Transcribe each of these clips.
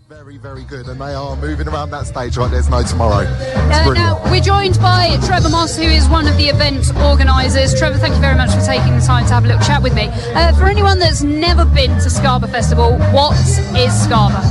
Very, very good, and they are moving around that stage like there's no tomorrow. Now, we're joined by Trevor Moss, who is one of the event organisers. Trevor, thank you very much for taking the time to have a little chat with me. For anyone that's never been to Skabour Festival, what is Skabour?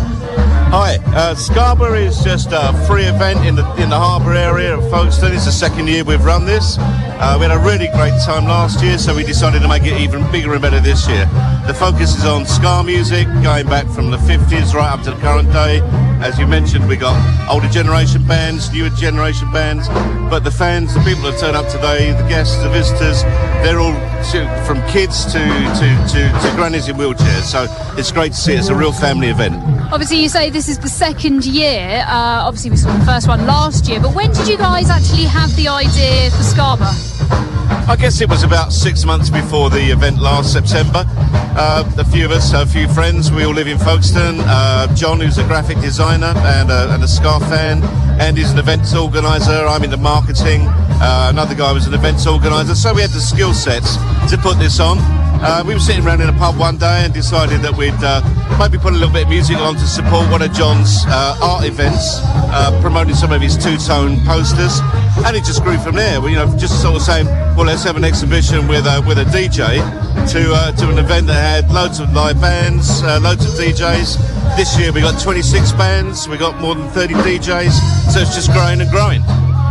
Hi, Skabour is just a free event in the harbour area of Folkestone. It's the second year we've run this. We had a really great time last year, so we decided to make it even bigger and better this year. The focus is on ska music, going back from the 50s right up to the current day. As you mentioned, we got older generation bands, newer generation bands, but the fans, the people that turn up today, the guests, the visitors, they're all from kids to grannies in wheelchairs. So it's great to see. It's a real family event. Obviously, you say this is the second year. Obviously, we saw the first one last year. But when did you guys actually have the idea for Skabour? I guess it was about 6 months before the event last September. A few of us, a few friends, we all live in Folkestone. John, who's a graphic designer and a ska fan, and he's an events organiser. I'm into marketing. Another guy was an events organiser. So we had the skill sets to put this on. We were sitting around in a pub one day and decided that we'd maybe put a little bit of music on to support one of John's art events, promoting some of his two-tone posters, and it just grew from there. We, just sort of saying, well, let's have an exhibition with a DJ to an event that had loads of live bands, loads of DJs. This year we got 26 bands, we got more than 30 DJs, so it's just growing and growing.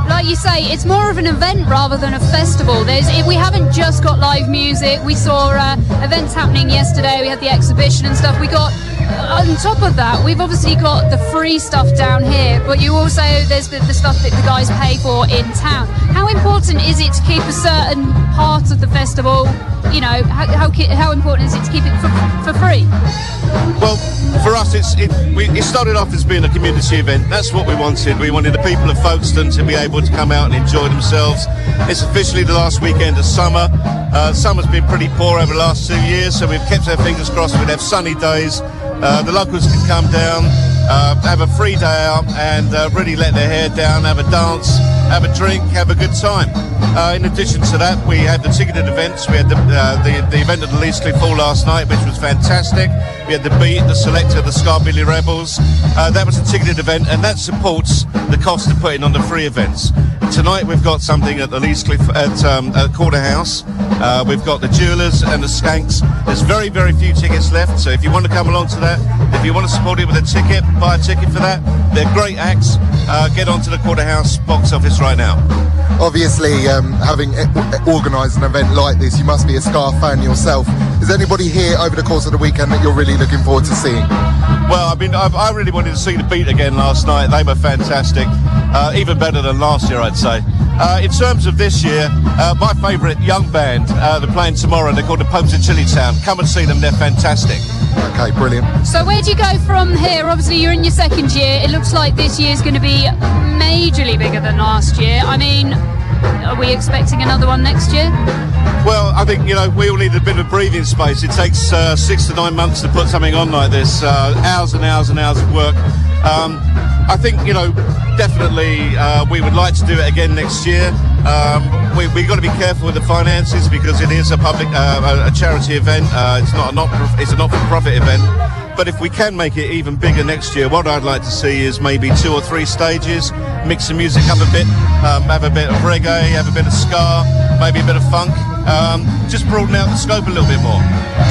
Like you say, it's more of an event rather than a festival. We haven't just got live music. We saw events happening yesterday. We had the exhibition and stuff. We got, on top of that, we've obviously got the free stuff down here, but there's the stuff that the guys pay for in town. How important is it to keep a certain part of the festival, how important is it to keep it for free? Well, for us, it started off as being a community event. That's what we wanted. We wanted the people of Folkestone to be able to come out and enjoy themselves. It's officially the last weekend of summer. Summer's been pretty poor over the last 2 years, so we've kept our fingers crossed we'd have sunny days. The locals can come down, have a free day out and really let their hair down, have a dance, have a drink, have a good time. In addition to that, we had the ticketed events. We had the event at the Leasley Fall last night, which was fantastic. We had the Beat, the Selector, the Skabour Rebels. That was a ticketed event, and that supports the cost of putting on the free events. Tonight we've got something at the Leasley at Quarter House. We've got the Jewelers and the Skanks. There's very, very few tickets left, so if you want to come along to that, if you want to support it with a ticket, buy a ticket for that. They're great acts. Get onto the Quarter House box office right now. Obviously, having organised an event like this, you must be a ska fan yourself. Is anybody here over the course of the weekend that you're really looking forward to seeing? Well, I really wanted to see the Beat again last night. They were fantastic, even better than last year, I'd say. In terms of this year, my favourite young band, they're playing tomorrow. They're called the Popes of Chillytown. Come and see them, they're fantastic. Okay, brilliant. So where do you go from here? Obviously, you're in your second year. It looks like this year's going to be majorly bigger than last year. I mean, are we expecting another one next year? Well, I think, we all need a bit of breathing space. It takes 6 to 9 months to put something on like this, hours and hours and hours of work. I think, definitely we would like to do it again next year. We've got to be careful with the finances because it is a public, a charity event. It's a not-for-profit event. But if we can make it even bigger next year, what I'd like to see is maybe 2 or 3 stages, mix the music up a bit, have a bit of reggae, have a bit of ska, maybe a bit of funk, just broaden out the scope a little bit more.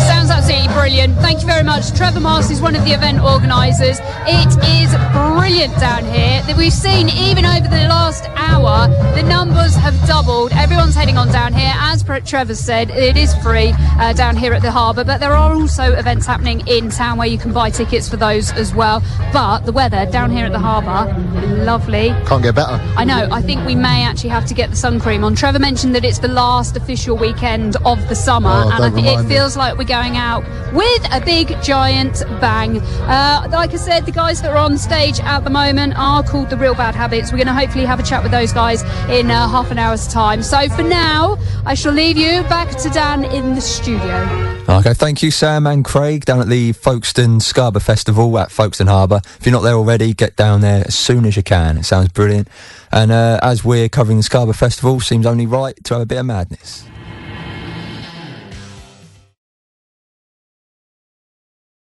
Sounds absolutely brilliant. Thank you very much. Trevor Moss is one of the event organisers. It is brilliant down here. That we've seen even over the last hour, the numbers have doubled. Everyone's heading on down here. As Trevor said, it is free down here at the harbour, but there are also events happening in town where you can buy tickets for those as well. But the weather down here at the harbour, lovely. Can't get better. I know. I think we may actually have to get the sun cream on. Trevor mentioned that it's the last official weekend of the summer, and I think it feels like we're going out with a big giant bang. Like I said, the guys that are on stage at the moment are called The Real Bad Habits. We're going to hopefully have a chat with those guys in half an hour's time. So for now, I shall leave you back to Dan in the studio. Okay, thank you Sam and Craig down at the Folkestone Skabour Festival at Folkestone Harbour. If you're not there already, get down there as soon as you can. It sounds brilliant. And as we're covering the Skabour Festival, seems only right to have a bit of madness.